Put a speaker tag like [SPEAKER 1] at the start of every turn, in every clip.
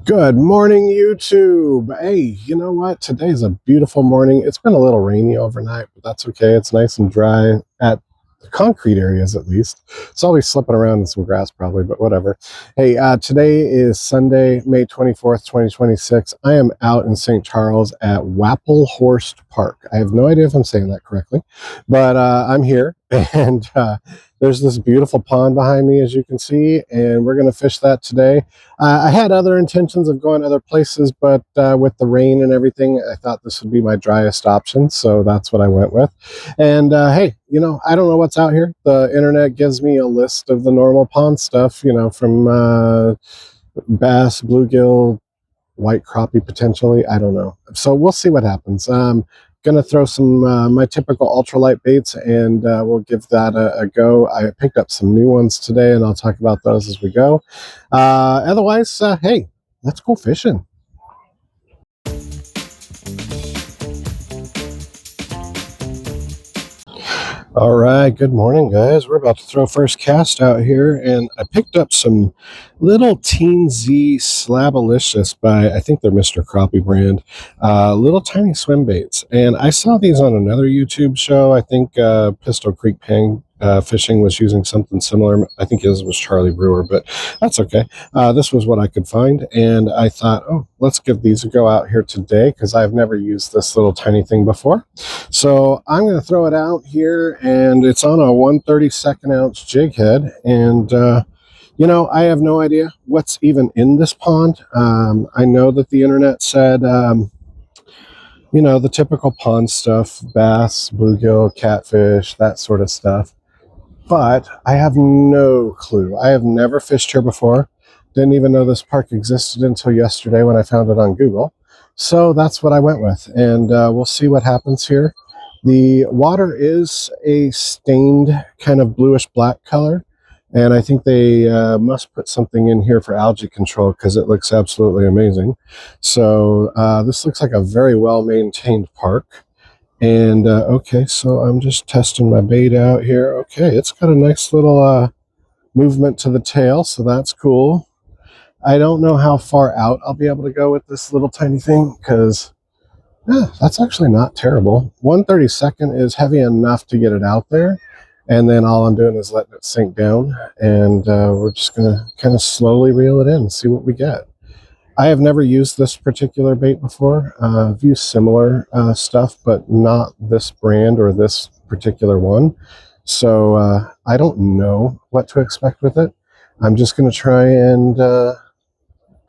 [SPEAKER 1] Good morning, YouTube. Hey, you know what? Today's a beautiful morning. It's been a little rainy overnight, but that's okay. It's nice and dry at the concrete areas, at least. It's always slipping around in some grass, probably, but whatever. Hey, today is Sunday, May 24th, 2026. I am out in St. Charles at Wapelhorst Park. I have no idea if I'm saying that correctly, but I'm here, and there's this beautiful pond behind me, as you can see, and we're going to fish that today. I had other intentions of going other places, but with the rain and everything, I thought this would be my driest option, so that's what I went with. And hey, I don't know what's out here. The internet gives me a list of the normal pond stuff, from bass, bluegill, white crappie potentially. I don't know. So we'll see what happens. Gonna throw some my typical ultralight baits, and we'll give that a go. I picked up some new ones today, and I'll talk about those as we go. Otherwise, hey, let's go fishing. All right, good morning, guys. We're about to throw first cast out here, and I picked up some little Teen Z Slabalicious by, I think they're Mr. Crappie brand, little tiny swim baits. And I saw these on another YouTube show. I think Pistol Creek Pang Fishing was using something similar. I think his was Charlie Brewer, but that's okay. This was what I could find, and I thought, oh, let's give these a go out here today because I've never used this little tiny thing before. So I'm going to throw it out here, and it's on a 1/32 ounce jig head. And, I have no idea what's even in this pond. I know that the internet said, the typical pond stuff, bass, bluegill, catfish, that sort of stuff. But I have no clue. I have never fished here before. Didn't even know this park existed until yesterday when I found it on Google. So that's what I went with, and we'll see what happens here. The water is a stained kind of bluish black color, and I think they must put something in here for algae control because it looks absolutely amazing. So this looks like a very well maintained park. And okay, so I'm just testing my bait out here. Okay, it's got a nice little movement to the tail, so that's cool. I don't know how far out I'll be able to go with this little tiny thing because that's actually not terrible. 1/32 is heavy enough to get it out there, and then all I'm doing is letting it sink down, and we're just gonna kind of slowly reel it in and see what we get. I have never used this particular bait before. I've used similar stuff, but not this brand or this particular one. So I don't know what to expect with it. I'm just going to try and go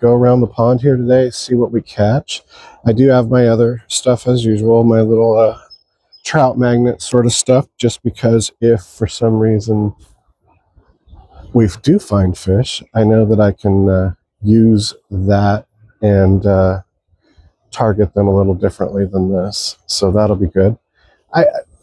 [SPEAKER 1] around the pond here today, see what we catch. I do have my other stuff as usual, my little trout magnet sort of stuff, just because if for some reason we do find fish, I know that I can use that and target them a little differently than this. So that'll be good.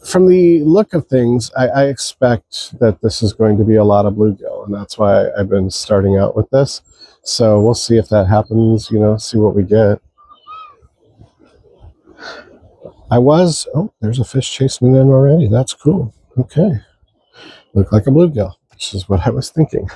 [SPEAKER 1] From the look of things, I expect that this is going to be a lot of bluegill, and that's why I've been starting out with this. So we'll see if that happens, see what we get. Oh, there's a fish chasing me in already. That's cool. Okay. Look like a bluegill, which is what I was thinking.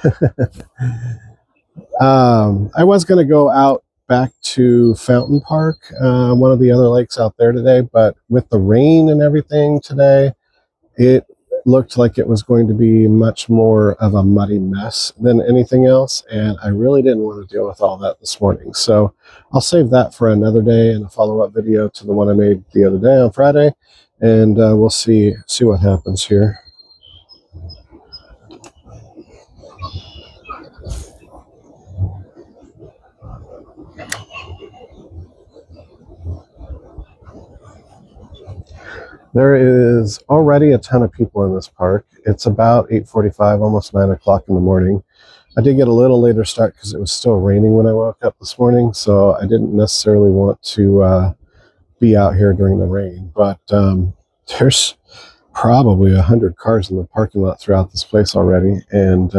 [SPEAKER 1] I was going to go out back to Fountain Park, one of the other lakes out there today, but with the rain and everything today, it looked like it was going to be much more of a muddy mess than anything else, and I really didn't want to deal with all that this morning. So I'll save that for another day and a follow-up video to the one I made the other day on Friday, and we'll see what happens here. There is already a ton of people in this park. It's about 8:45, almost 9 o'clock in the morning. I did get a little later start because it was still raining when I woke up this morning, so I didn't necessarily want to be out here during the rain. But there's probably 100 cars in the parking lot throughout this place already, and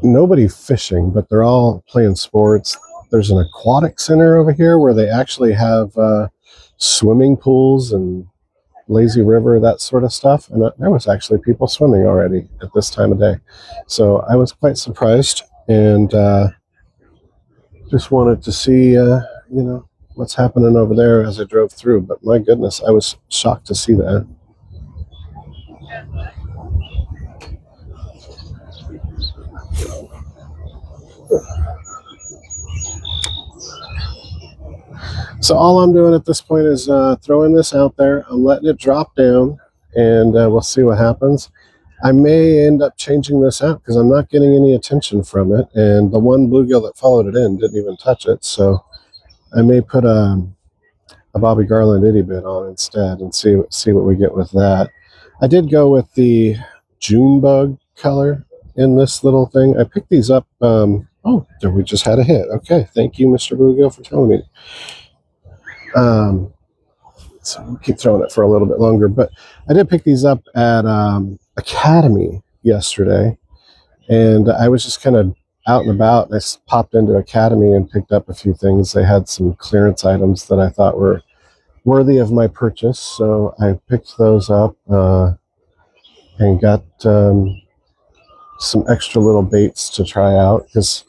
[SPEAKER 1] nobody fishing, but they're all playing sports. There's an aquatic center over here where they actually have swimming pools and lazy river, that sort of stuff. And there was actually people swimming already at this time of day. So I was quite surprised. And Just wanted to see, what's happening over there as I drove through. But my goodness, I was shocked to see that. So all I'm doing at this point is throwing this out there. I'm letting it drop down, and we'll see what happens. I may end up changing this out because I'm not getting any attention from it, and the one bluegill that followed it in didn't even touch it. So I may put a Bobby Garland itty bit on instead and see what we get with that. I did go with the June bug color in this little thing. I picked these up. We just had a hit. Okay, thank you, Mr. Bluegill, for telling me. So we'll keep throwing it for a little bit longer. But I did pick these up at Academy yesterday, and I was just kind of out and about. And I popped into Academy and picked up a few things. They had some clearance items that I thought were worthy of my purchase, so I picked those up and got some extra little baits to try out. Because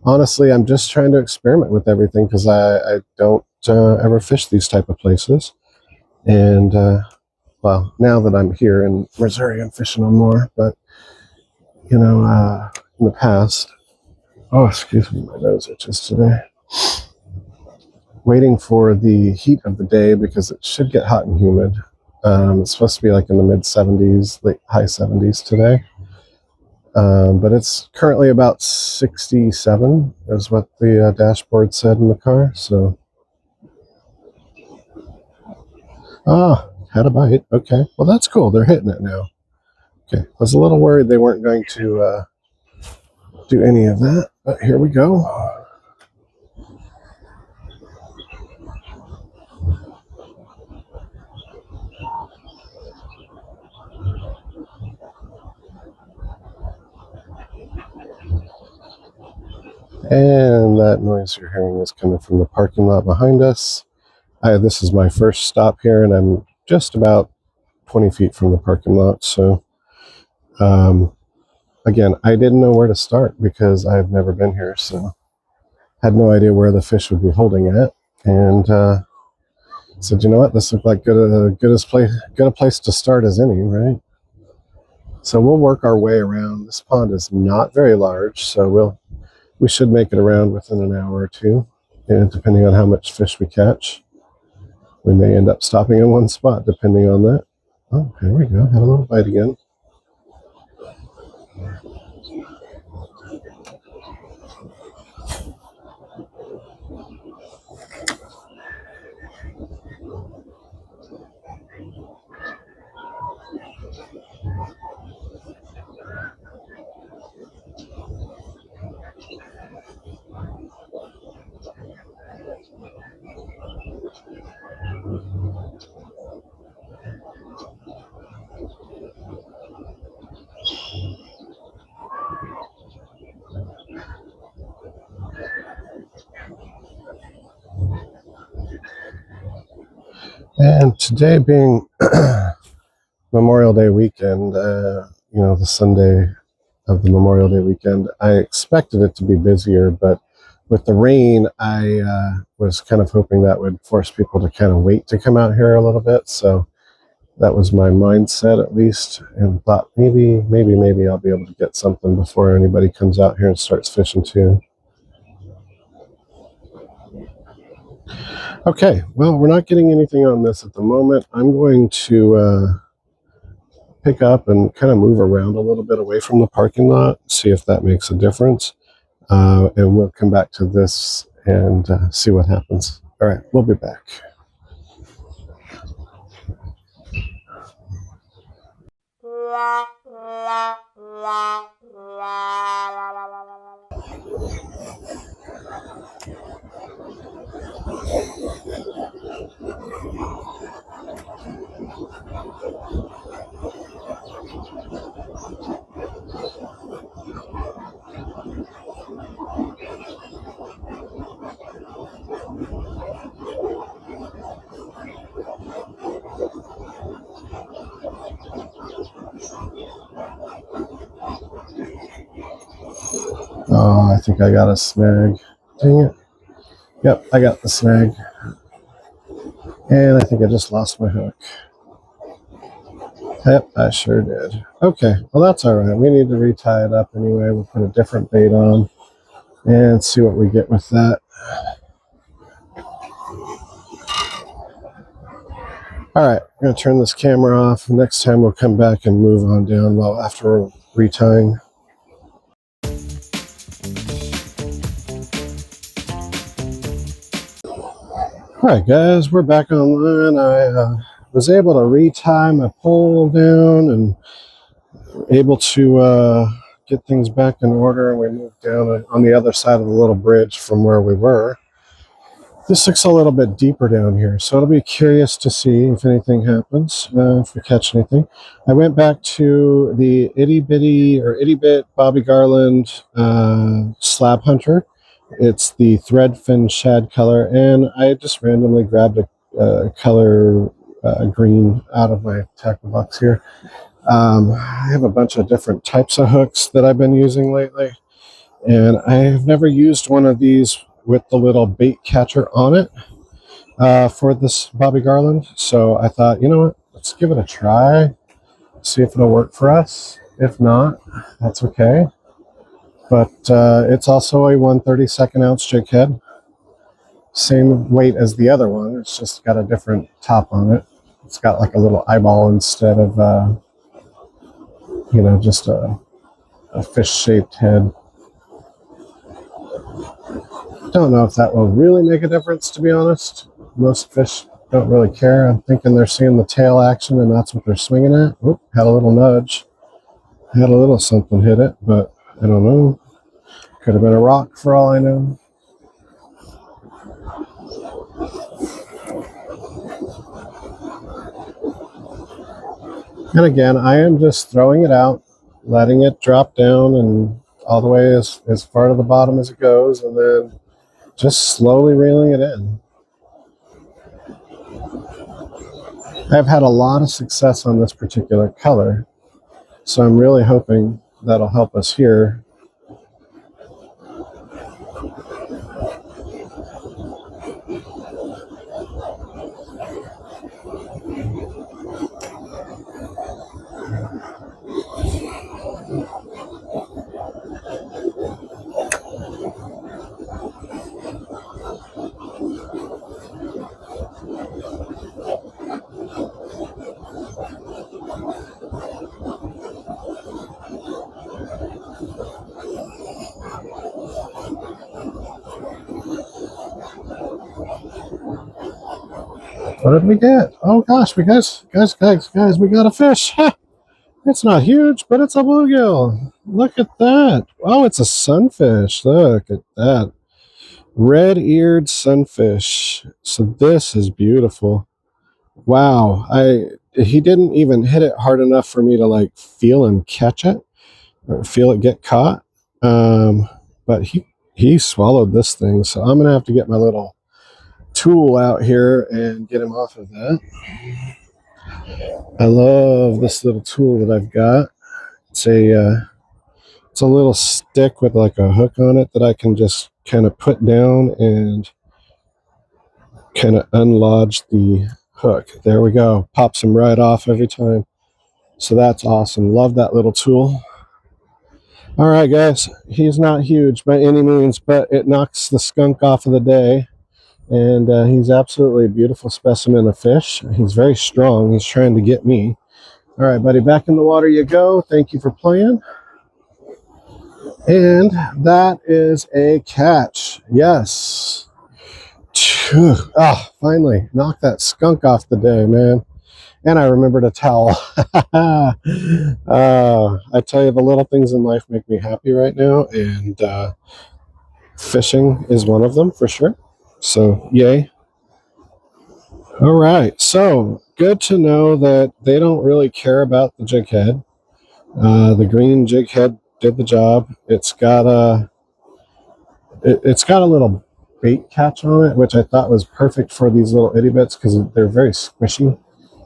[SPEAKER 1] honestly, I'm just trying to experiment with everything because I don't ever fish these type of places. And now that I'm here in Missouri, I'm fishing them more. But in the past, excuse me, my nose itches today. Waiting for the heat of the day because it should get hot and humid. It's supposed to be like in the mid 70s, late high 70s today. But it's currently about 67 is what the dashboard said in the car. So, had a bite. Okay, well that's cool. They're hitting it now. Okay, I was a little worried they weren't going to do any of that, but here we go. And that noise you're hearing is coming from the parking lot behind us. This is my first stop here, and I'm just about 20 feet from the parking lot. So, again, I didn't know where to start because I've never been here, so had no idea where the fish would be holding at. And said, you know what, this looked like good a place to start as any, right? So we'll work our way around. This pond is not very large, so we should make it around within an hour or two, and depending on how much fish we catch. We may end up stopping in one spot depending on that. Oh, here we go. Had a little bite again. And today being Memorial Day weekend, the Sunday of the Memorial Day weekend, I expected it to be busier, but with the rain, I was kind of hoping that would force people to kind of wait to come out here a little bit. So that was my mindset, at least, and thought maybe I'll be able to get something before anybody comes out here and starts fishing too. Okay, well, we're not getting anything on this at the moment. I'm going to pick up and kind of move around a little bit away from the parking lot, see if that makes a difference. And we'll come back to this and see what happens. All right, we'll be back. Oh, I think I got a snag. Dang it. Yep, I got the snag. And I think I just lost my hook. Yep, I sure did. Okay, well that's all right. We need to retie it up anyway. We'll put a different bait on and see what we get with that. All right, I'm going to turn this camera off. Next time we'll come back and move on down after retying. All right, guys, we're back online. I was able to retie my pole down and able to get things back in order. We moved down on the other side of the little bridge from where we were. This looks a little bit deeper down here, so it'll be curious to see if anything happens, if we catch anything. I went back to the itty bit Bobby Garland slab hunter. It's the thread fin shad color, and I just randomly grabbed a color green out of my tackle box here. I have a bunch of different types of hooks that I've been using lately, and I have never used one of these with the little bait catcher on it for this Bobby Garland. So I thought, you know what, let's give it a try, see if it'll work for us. If not, that's okay. But it's also a 1/32 ounce jig head. Same weight as the other one. It's just got a different top on it. It's got like a little eyeball instead of, just a fish-shaped head. Don't know if that will really make a difference, to be honest. Most fish don't really care. I'm thinking they're seeing the tail action and that's what they're swinging at. Oop, had a little nudge. Had a little something hit it, but I don't know. Could have been a rock for all I know. And again, I am just throwing it out, letting it drop down and all the way as far to the bottom as it goes, and then just slowly reeling it in. I've had a lot of success on this particular color, so I'm really hoping that'll help us here. What did we get? Oh gosh, we guys, we got a fish. Ha! It's not huge, but it's a bluegill. Look at that. Oh, it's a sunfish. Look at that. Red-eared sunfish. So this is beautiful. Wow. He didn't even hit it hard enough for me to like feel him catch it or feel it get caught. But he swallowed this thing. So I'm gonna have to get my little tool out here and get him off of that. I love this little tool that I've got. It's a little stick with like a hook on it that I can just kind of put down and kind of unlodge the hook. There we go. Pops him right off every time. So that's awesome. Love that little tool. All right, guys. He's not huge by any means, but it knocks the skunk off of the day. And he's absolutely a beautiful specimen of fish. He's very strong. He's trying to get me. All right, buddy, back in the water you go. Thank you for playing. And that is a catch. Yes. Ah, finally knocked that skunk off the day, man. And I remembered a towel. I tell you, the little things in life make me happy right now. And fishing is one of them for sure. So, yay. All right. So, good to know that they don't really care about the jig head. The green jig head did the job. It's got a little bait catch on it, which I thought was perfect for these little itty bits because they're very squishy.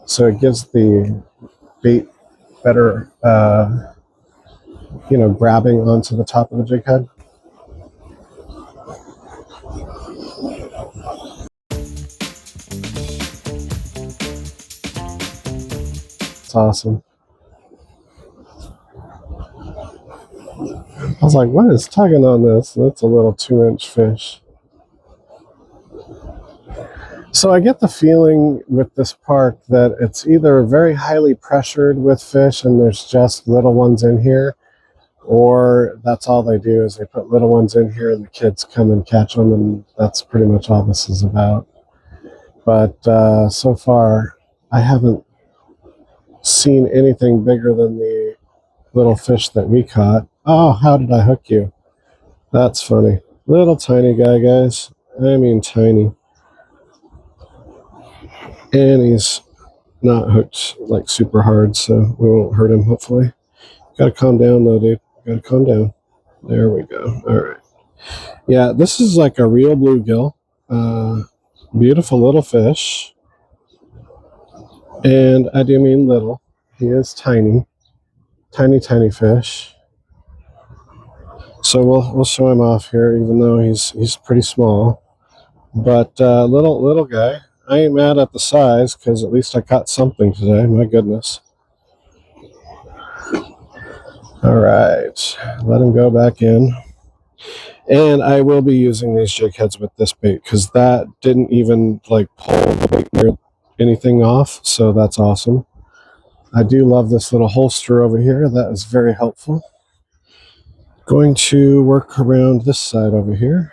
[SPEAKER 1] So it gives the bait better, grabbing onto the top of the jig head. awesome. I was like, what is tugging on this? That's a little 2-inch fish. So I get the feeling with this park that it's either very highly pressured with fish and there's just little ones in here, or that's all they do is they put little ones in here and the kids come and catch them, and that's pretty much all this is about. But so far, I haven't seen anything bigger than the little fish that we caught. Oh, how did I hook you? That's funny. Little tiny guy, guys. I mean tiny. And he's not hooked like super hard, so we won't hurt him, hopefully. Gotta calm down though, dude. Gotta calm down. There we go. All right. Yeah, this is like a real bluegill. Beautiful little fish. And I do mean little. He is tiny. Tiny, tiny fish. So we'll show him off here, even though he's pretty small. But little guy. I ain't mad at the size because at least I caught something today. My goodness. All right, let him go back in. And I will be using these jig heads with this bait because that didn't even like pull the bait near anything off. So that's awesome. I do love this little holster over here. That is very helpful. Going to work around this side over here.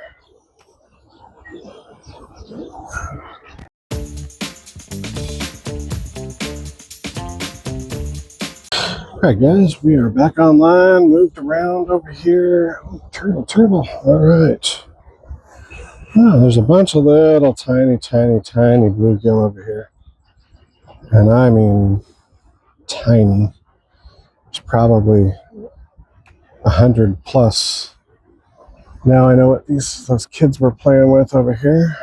[SPEAKER 1] All right, guys, we are back online, moved around over here. Oh, turtle. All right. Oh, there's a bunch of little tiny bluegill over here. And I mean tiny. It's probably 100 plus. Now I know what those kids were playing with over here.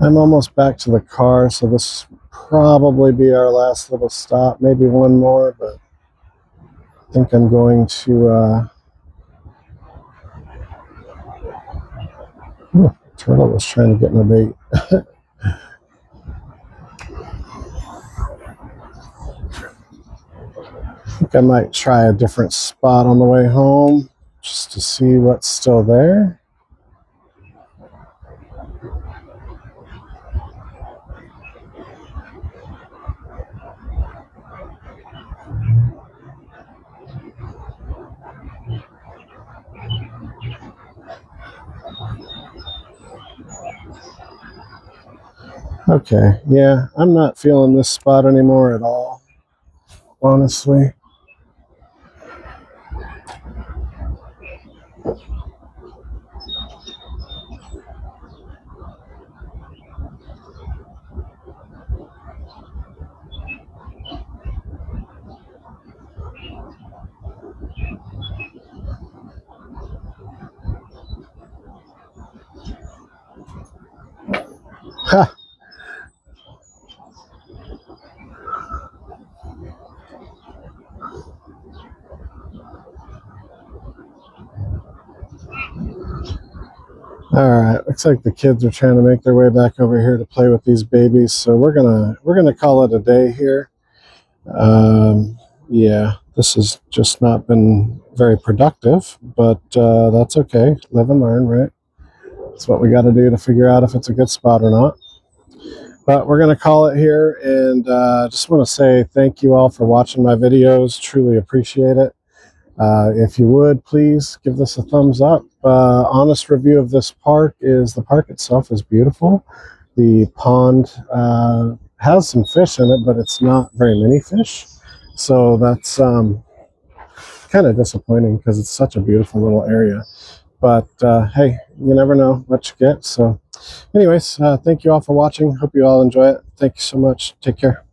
[SPEAKER 1] I'm almost back to the car, so this will probably be our last little stop. Maybe one more, but I think I'm going to... turtle was trying to get my bait. I think I might try a different spot on the way home just to see what's still there. Okay, yeah, I'm not feeling this spot anymore at all, honestly. Ha! All right, looks like the kids are trying to make their way back over here to play with these babies, so we're gonna call it a day here. Yeah, this has just not been very productive, but that's okay. Live and learn, right? That's what we got to do to figure out if it's a good spot or not. But we're gonna call it here, and just want to say thank you all for watching my videos. Truly appreciate it. If you would, please give this a thumbs up. Honest review of this park is the park itself is beautiful. The pond has some fish in it, but it's not very many fish. So that's kind of disappointing because it's such a beautiful little area. But hey, you never know what you get. So anyways, thank you all for watching. Hope you all enjoy it. Thank you so much. Take care.